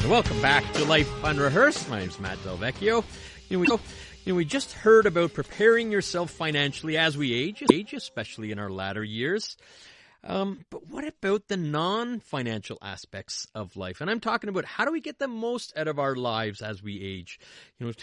Welcome back to Life Unrehearsed. My name's Matt Delvecchio. We just heard about preparing yourself financially as we age, especially in our latter years. But what about the non-financial aspects of life? And I'm talking about how do we get the most out of our lives as we age?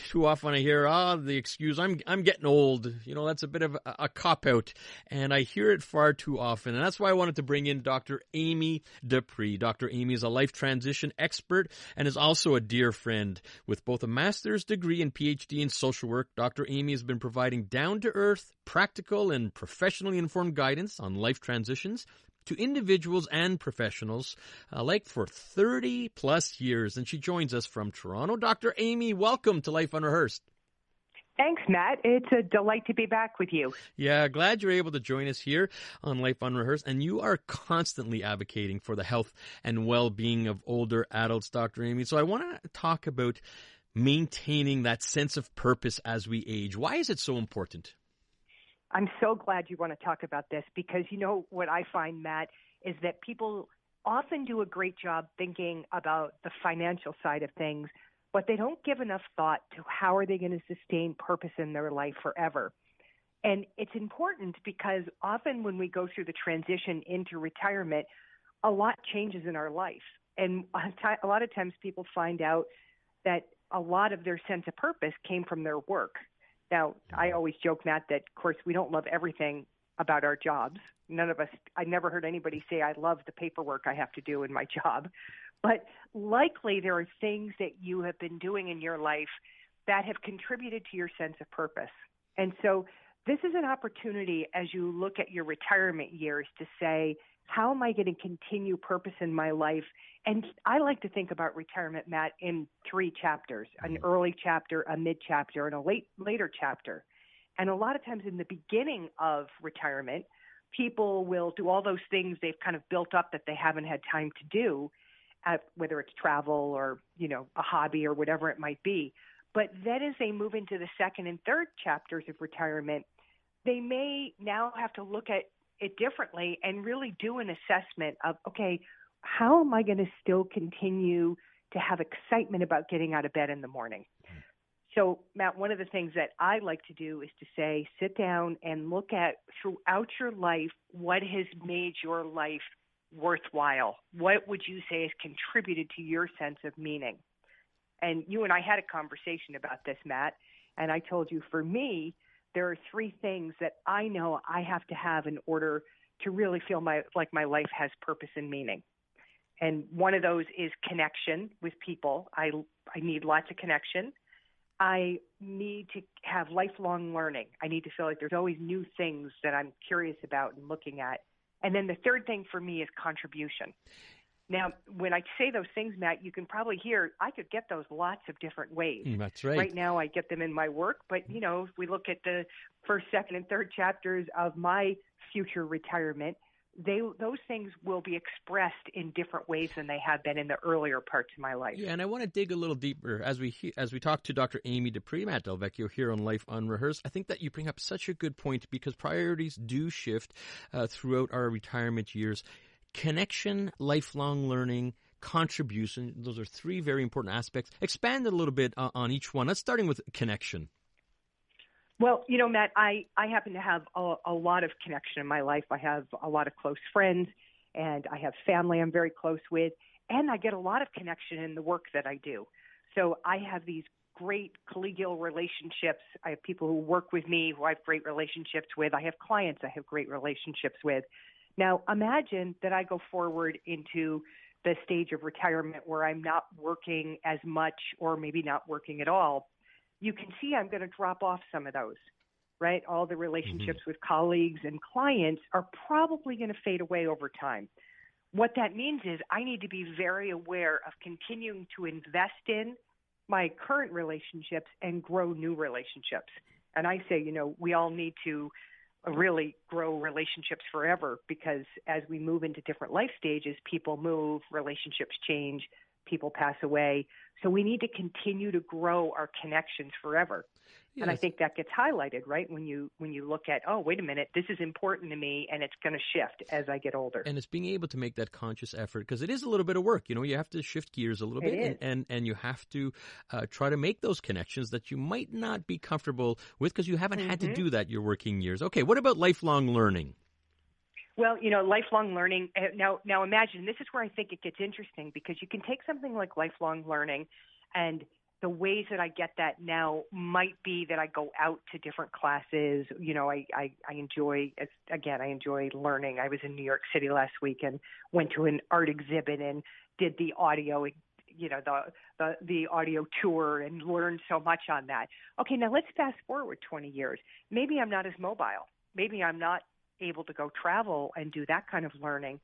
Too often I hear, the excuse, I'm getting old. That's a bit of a cop-out. And I hear it far too often. And that's why I wanted to bring in Dr. Amy Dupree. Dr. Amy is a life transition expert and is also a dear friend. With both a master's degree and PhD in social work, Dr. Amy has been providing down-to-earth, practical, and professionally informed guidance on life transitions to individuals and professionals, for 30 plus years. And she joins us from Toronto. Dr. Amy, welcome to Life Unrehearsed. Thanks, Matt. It's a delight to be back with you. Yeah, glad you're able to join us here on Life Unrehearsed. And you are constantly advocating for the health and well-being of older adults, Dr. Amy. So I want to talk about maintaining that sense of purpose as we age. Why is it so important? I'm so glad you want to talk about this because what I find, Matt, is that people often do a great job thinking about the financial side of things, but they don't give enough thought to how are they going to sustain purpose in their life forever. And it's important because often when we go through the transition into retirement, a lot changes in our life. And a lot of times people find out that a lot of their sense of purpose came from their work. Now, I always joke, Matt, that, of course, we don't love everything about our jobs. None of us, I never heard anybody say, I love the paperwork I have to do in my job. But likely there are things that you have been doing in your life that have contributed to your sense of purpose. And so this is an opportunity as you look at your retirement years to say, how am I going to continue purpose in my life? And I like to think about retirement, Matt, in 3 chapters, an early chapter, a mid-chapter, and a later chapter. And a lot of times in the beginning of retirement, people will do all those things they've kind of built up that they haven't had time to do, whether it's travel or, a hobby or whatever it might be. But then as they move into the second and third chapters of retirement, they may now have to look at it differently and really do an assessment of, okay, how am I going to still continue to have excitement about getting out of bed in the morning? So, Matt, one of the things that I like to do is to say, sit down and look at throughout your life, what has made your life worthwhile? What would you say has contributed to your sense of meaning? And you and I had a conversation about this, Matt, and I told you for me, there are 3 things that I know I have to have in order to really feel like my life has purpose and meaning. And one of those is connection with people. I need lots of connection. I need to have lifelong learning. I need to feel like there's always new things that I'm curious about and looking at. And then the third thing for me is contribution. Now, when I say those things, Matt, you can probably hear I could get those lots of different ways. That's right. Right now I get them in my work, but, if we look at the first, second, and third chapters of my future retirement, those things will be expressed in different ways than they have been in the earlier parts of my life. Yeah, and I want to dig a little deeper as we talk to Dr. Amy Dupree, Matt Delvecchio here on Life Unrehearsed. I think that you bring up such a good point because priorities do shift throughout our retirement years. Connection, lifelong learning, contribution, those are 3 very important aspects. Expand a little bit on each one. Let's starting with connection. Well, Matt, I happen to have a lot of connection in my life. I have a lot of close friends, and I have family I'm very close with, and I get a lot of connection in the work that I do. So I have these great collegial relationships. I have people who work with me who I have great relationships with. I have clients I have great relationships with. Now, imagine that I go forward into the stage of retirement where I'm not working as much or maybe not working at all. You can see I'm going to drop off some of those, right? All the relationships with colleagues and clients are probably going to fade away over time. What that means is I need to be very aware of continuing to invest in my current relationships and grow new relationships. And I say, we all need to really grow relationships forever because as we move into different life stages, people move, relationships change, people pass away. So we need to continue to grow our connections forever. Yes. And I think that gets highlighted, right? When you look at, oh, wait a minute, this is important to me, and it's going to shift as I get older. And it's being able to make that conscious effort, because it is a little bit of work. You have to shift gears a little bit, and you have to try to make those connections that you might not be comfortable with because you haven't had to do that your working years. Okay, what about lifelong learning? Well, lifelong learning, now imagine, this is where I think it gets interesting, because you can take something like lifelong learning, and the ways that I get that now might be that I go out to different classes. I enjoy learning. I was in New York City last week and went to an art exhibit and did the audio, the audio tour, and learned so much on that. Okay, now let's fast forward 20 years. Maybe I'm not as mobile. Maybe I'm not able to go travel and do that kind of learning,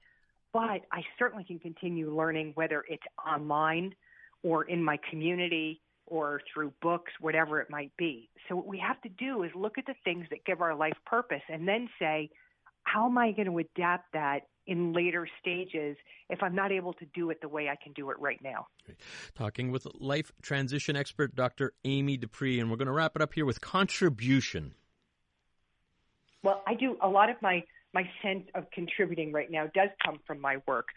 but I certainly can continue learning, whether it's online or in my community or through books, whatever it might be. So what we have to do is look at the things that give our life purpose and then say, how am I going to adapt that in later stages if I'm not able to do it the way I can do it right now? Talking with life transition expert Dr. Amy Dupree, and we're going to wrap it up here with contribution. Well, I do. A lot of my sense of contributing right now does come from my work.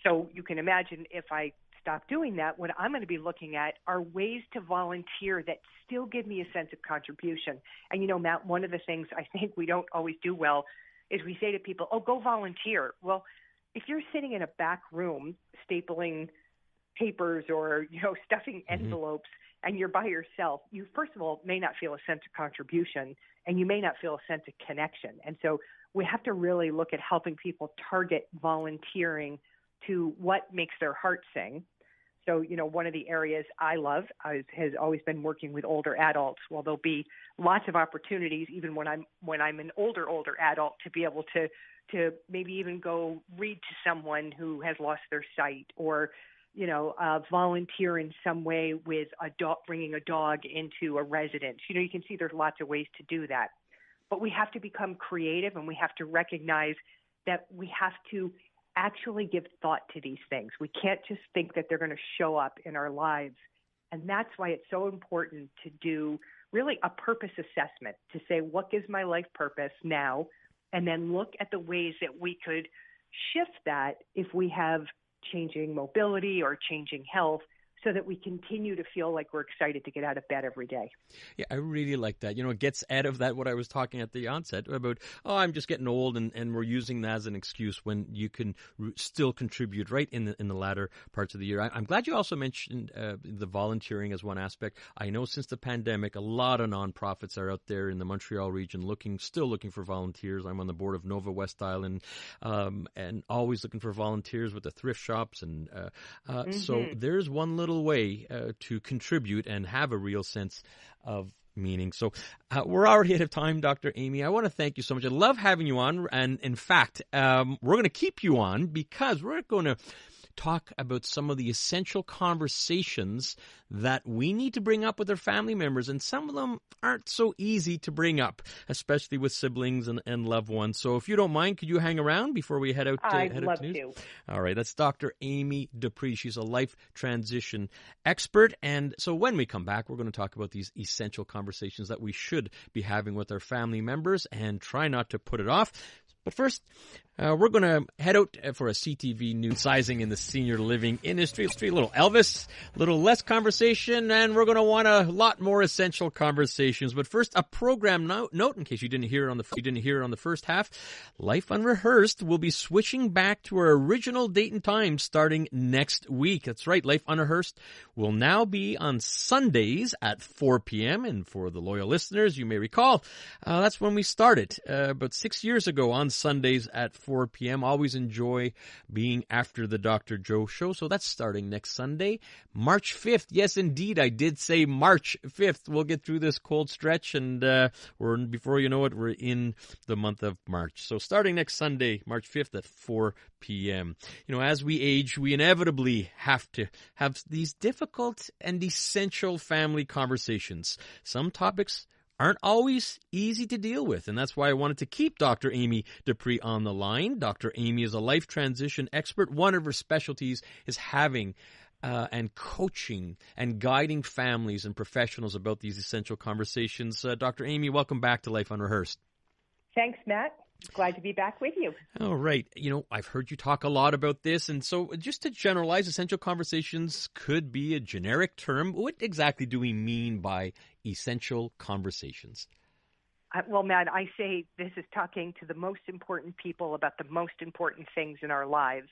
So you can imagine if I stop doing that, what I'm going to be looking at are ways to volunteer that still give me a sense of contribution. And, Matt, one of the things I think we don't always do well is we say to people, oh, go volunteer. Well, if you're sitting in a back room stapling papers or, stuffing envelopes, and you're by yourself, you first of all may not feel a sense of contribution, and you may not feel a sense of connection. And so we have to really look at helping people target volunteering to what makes their heart sing. So, one of the areas I love has always been working with older adults. Well, there'll be lots of opportunities, even when I'm an older adult, to be able to maybe even go read to someone who has lost their sight, or volunteer in some way with a dog, bringing a dog into a residence. You can see there's lots of ways to do that. But we have to become creative, and we have to recognize that we have to actually give thought to these things. We can't just think that they're going to show up in our lives. And that's why it's so important to do really a purpose assessment, to say, what gives my life purpose now? And then look at the ways that we could shift that if we have changing mobility or changing health, so that we continue to feel like we're excited to get out of bed every day. Yeah, I really like that. It gets out of that what I was talking at the onset about, I'm just getting old, and we're using that as an excuse when you can still contribute right in the latter parts of the year. I'm glad you also mentioned the volunteering as one aspect. I know since the pandemic, a lot of nonprofits are out there in the Montreal region still looking for volunteers. I'm on the board of Nova West Island, and always looking for volunteers with the thrift shops. And so there's one little way to contribute and have a real sense of meaning. So we're already out of time, Dr. Amy. I want to thank you so much. I love having you on. And in fact, we're going to keep you on because we're going to talk about some of the essential conversations that we need to bring up with our family members. And some of them aren't so easy to bring up, especially with siblings and loved ones. So if you don't mind, could you hang around before we head out to news? I'd love to. All right. That's Dr. Amy Dupree. She's a life transition expert. And so when we come back, we're going to talk about these essential conversations that we should be having with our family members and try not to put it off. But first, we're going to head out for a CTV news sizing in the senior living industry. A little Elvis, a little less conversation, and we're going to want a lot more essential conversations. But first, a program note in case you didn't hear it on the first half. Life Unrehearsed will be switching back to our original date and time starting next week. That's right, Life Unrehearsed will now be on Sundays at 4 p.m. And for the loyal listeners, you may recall, that's when we started about 6 years ago on Sundays at 4 p.m. Always enjoy being after the Dr. Joe show. So that's starting next Sunday, March 5th. Yes, indeed, I did say March 5th. We'll get through this cold stretch, and before you know it, we're in the month of March. So starting next Sunday, March 5th at 4 p.m. As we age, we inevitably have to have these difficult and essential family conversations. Some topics aren't always easy to deal with, and that's why I wanted to keep Dr. Amy Dupree on the line. Dr. Amy is a life transition expert. One of her specialties is having and coaching and guiding families and professionals about these essential conversations. Dr. Amy, welcome back to Life Unrehearsed. Thanks, Matt. Glad to be back with you. All right. I've heard you talk a lot about this. And so just to generalize, essential conversations could be a generic term. What exactly do we mean by essential conversations? Well, Matt, I say this is talking to the most important people about the most important things in our lives.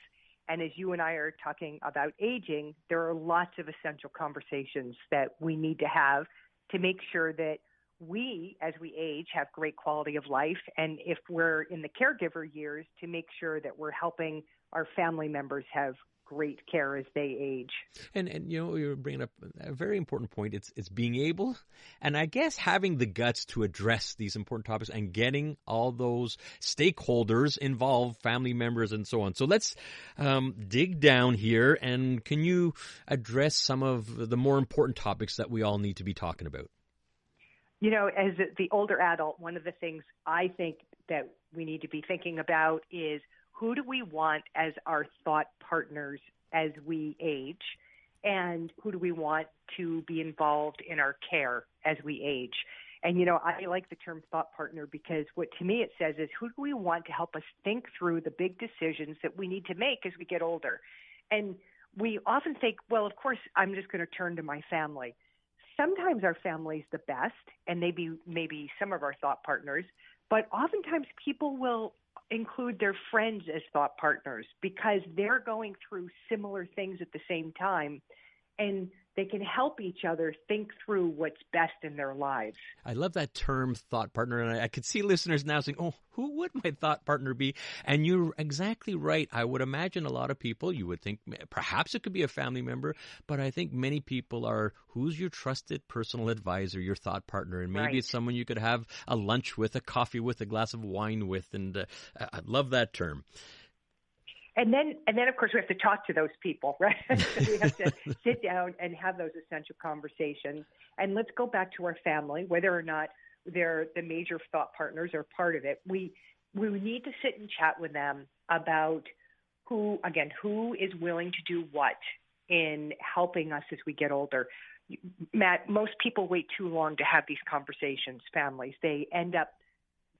And as you and I are talking about aging, there are lots of essential conversations that we need to have to make sure that we, as we age, have great quality of life. And if we're in the caregiver years, to make sure that we're helping our family members have great care as they age. And you're bringing up a very important point. It's being able, and I guess having the guts to address these important topics and getting all those stakeholders involved, family members and so on. So let's dig down here. And can you address some of the more important topics that we all need to be talking about? As the older adult, one of the things I think that we need to be thinking about is who do we want as our thought partners as we age, and who do we want to be involved in our care as we age? And, I like the term thought partner because what to me it says is who do we want to help us think through the big decisions that we need to make as we get older? And we often think, well, of course, I'm just going to turn to my family. Sometimes our family's the best, and maybe some of our thought partners, but oftentimes people will include their friends as thought partners because they're going through similar things at the same time, and they can help each other think through what's best in their lives. I love that term, thought partner, and I could see listeners now saying, oh, who would my thought partner be? And you're exactly right. I would imagine a lot of people, you would think perhaps it could be a family member, but I think many people are, who's your trusted personal advisor, your thought partner? And maybe Right. It's someone you could have a lunch with, a coffee with, a glass of wine with, and I love that term. And then, of course, we have to talk to those people, right? So we have to sit down and have those essential conversations. And let's go back to our family, whether or not they're the major thought partners or part of it. We need to sit and chat with them about who is willing to do what in helping us as we get older. Matt, most people wait too long to have these conversations, families. They end up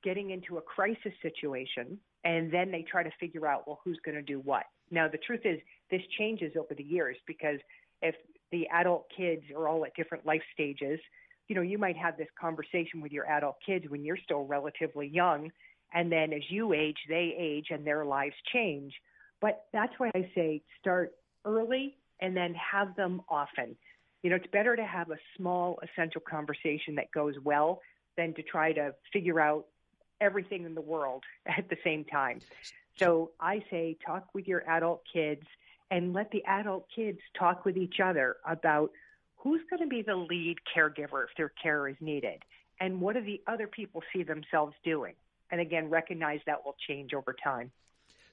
getting into a crisis situation, and then they try to figure out, well, who's going to do what? Now, the truth is this changes over the years because if the adult kids are all at different life stages, you might have this conversation with your adult kids when you're still relatively young, and then as you age, they age and their lives change. But that's why I say start early and then have them often. It's better to have a small, essential conversation that goes well than to try to figure out everything in the world at the same time. So I say talk with your adult kids and let the adult kids talk with each other about who's going to be the lead caregiver if their care is needed and what do the other people see themselves doing. And again, recognize that will change over time.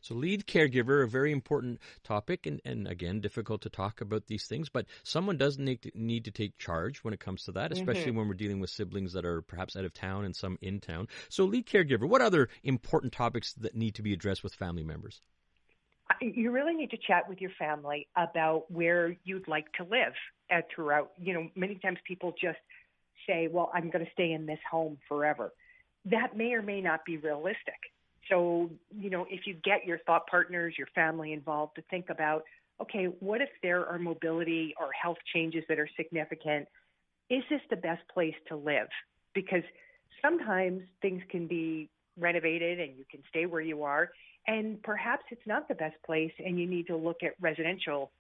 So lead caregiver, a very important topic, and again, difficult to talk about these things, but someone does need to take charge when it comes to that, especially when we're dealing with siblings that are perhaps out of town and some in town. So lead caregiver, what other important topics that need to be addressed with family members? You really need to chat with your family about where you'd like to live throughout. Many times people just say, well, I'm going to stay in this home forever. That may or may not be realistic. So, if you get your thought partners, your family involved to think about, okay, what if there are mobility or health changes that are significant? Is this the best place to live? Because sometimes things can be renovated and you can stay where you are, and perhaps it's not the best place and you need to look at residential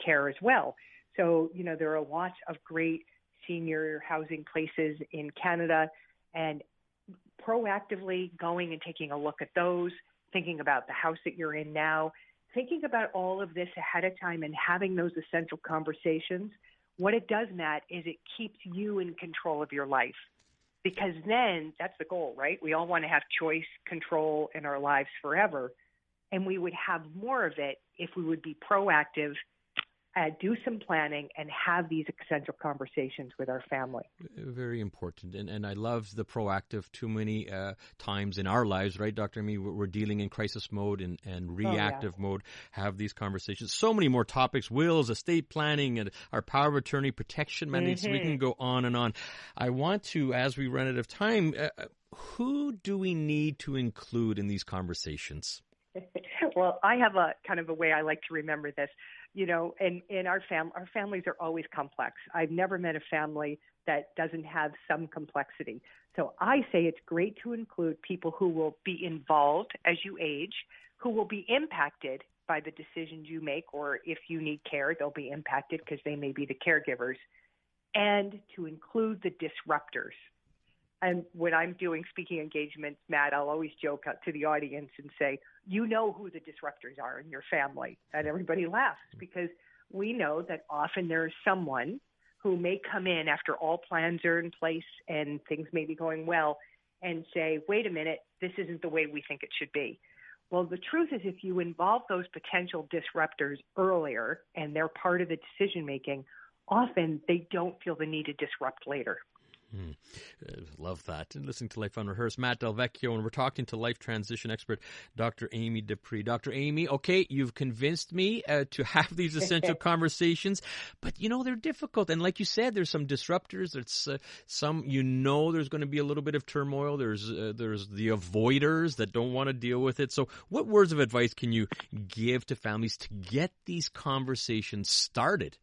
care as well. So, there are lots of great senior housing places in Canada, and proactively going and taking a look at those, thinking about the house that you're in now, thinking about all of this ahead of time and having those essential conversations. What it does, Matt, is it keeps you in control of your life, because then that's the goal, right? We all want to have choice, control in our lives forever, and we would have more of it if we would be proactive do some planning, and have these essential conversations with our family. Very important. And I love the proactive. Too many times in our lives, right, Dr. Amy, we're dealing in crisis mode and reactive mode, have these conversations. So many more topics, wills, estate planning, and our power of attorney, protection mandates. We can go on and on. I want to, as we run out of time, who do we need to include in these conversations? Well, I have a kind of a way I like to remember this. And in our families are always complex. I've never met a family that doesn't have some complexity. So I say it's great to include people who will be involved as you age, who will be impacted by the decisions you make, or if you need care, they'll be impacted because they may be the caregivers, and to include the disruptors. And when I'm doing speaking engagements, Matt, I'll always joke out to the audience and say, you know who the disruptors are in your family. And everybody laughs because we know that often there is someone who may come in after all plans are in place and things may be going well and say, wait a minute, this isn't the way we think it should be. Well, the truth is if you involve those potential disruptors earlier and they're part of the decision making, often they don't feel the need to disrupt later. Love that. And listening to Life Unrehearsed, Matt Delvecchio, and we're talking to life transition expert, Dr. Amy Dupree. Dr. Amy, okay, you've convinced me to have these essential conversations, but they're difficult. And like you said, there's some disruptors. There's some, there's going to be a little bit of turmoil. There's the avoiders that don't want to deal with it. So what words of advice can you give to families to get these conversations started?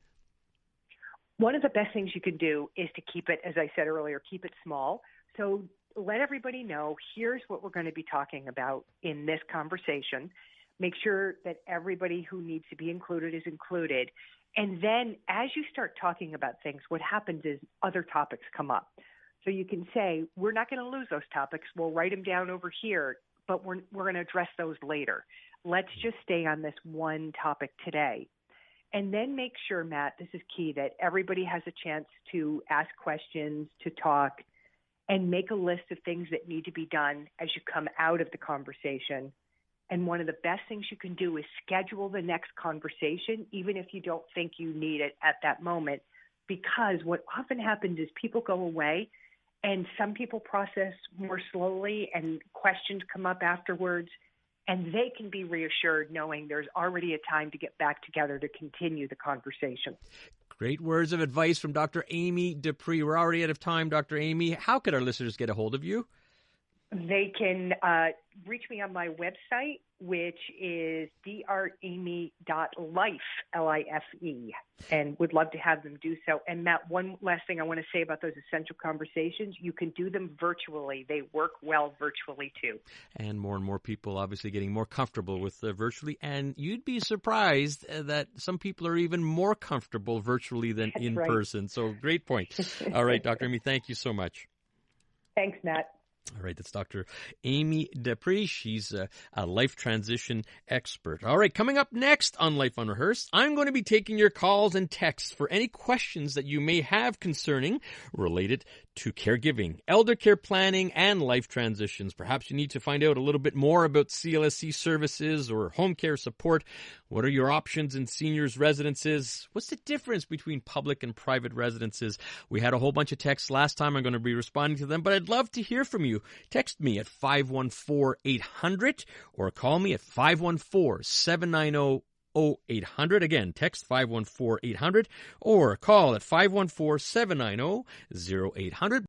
One of the best things you can do is to keep it, as I said earlier, keep it small. So let everybody know, here's what we're going to be talking about in this conversation. Make sure that everybody who needs to be included is included. And then as you start talking about things, what happens is other topics come up. So you can say, we're not going to lose those topics. We'll write them down over here, but we're going to address those later. Let's just stay on this one topic today. And then make sure, Matt, this is key, that everybody has a chance to ask questions, to talk, and make a list of things that need to be done as you come out of the conversation. And one of the best things you can do is schedule the next conversation, even if you don't think you need it at that moment, because what often happens is people go away and some people process more slowly and questions come up afterwards. And they can be reassured knowing there's already a time to get back together to continue the conversation. Great words of advice from Dr. Amy Dupree. We're already out of time, Dr. Amy. How could our listeners get a hold of you? They can reach me on my website, which is dramy.life, L-I-F-E, and would love to have them do so. And Matt, one last thing I want to say about those essential conversations, you can do them virtually. They work well virtually too. And more people obviously getting more comfortable with virtually, and you'd be surprised that some people are even more comfortable virtually than in person. So great point. All right, Dr. Amy, thank you so much. Thanks, Matt. All right, that's Dr. Amy Dupree. She's a life transition expert. All right, coming up next on Life Unrehearsed, I'm going to be taking your calls and texts for any questions that you may have concerning related to caregiving, elder care planning, and life transitions. Perhaps you need to find out a little bit more about CLSC services or home care support. What are your options in seniors' residences? What's the difference between public and private residences? We had a whole bunch of texts last time. I'm going to be responding to them, but I'd love to hear from you. Text me at 514-800 or call me at 514-790-0800. Again, text 514-800 or call at 514-790-0800.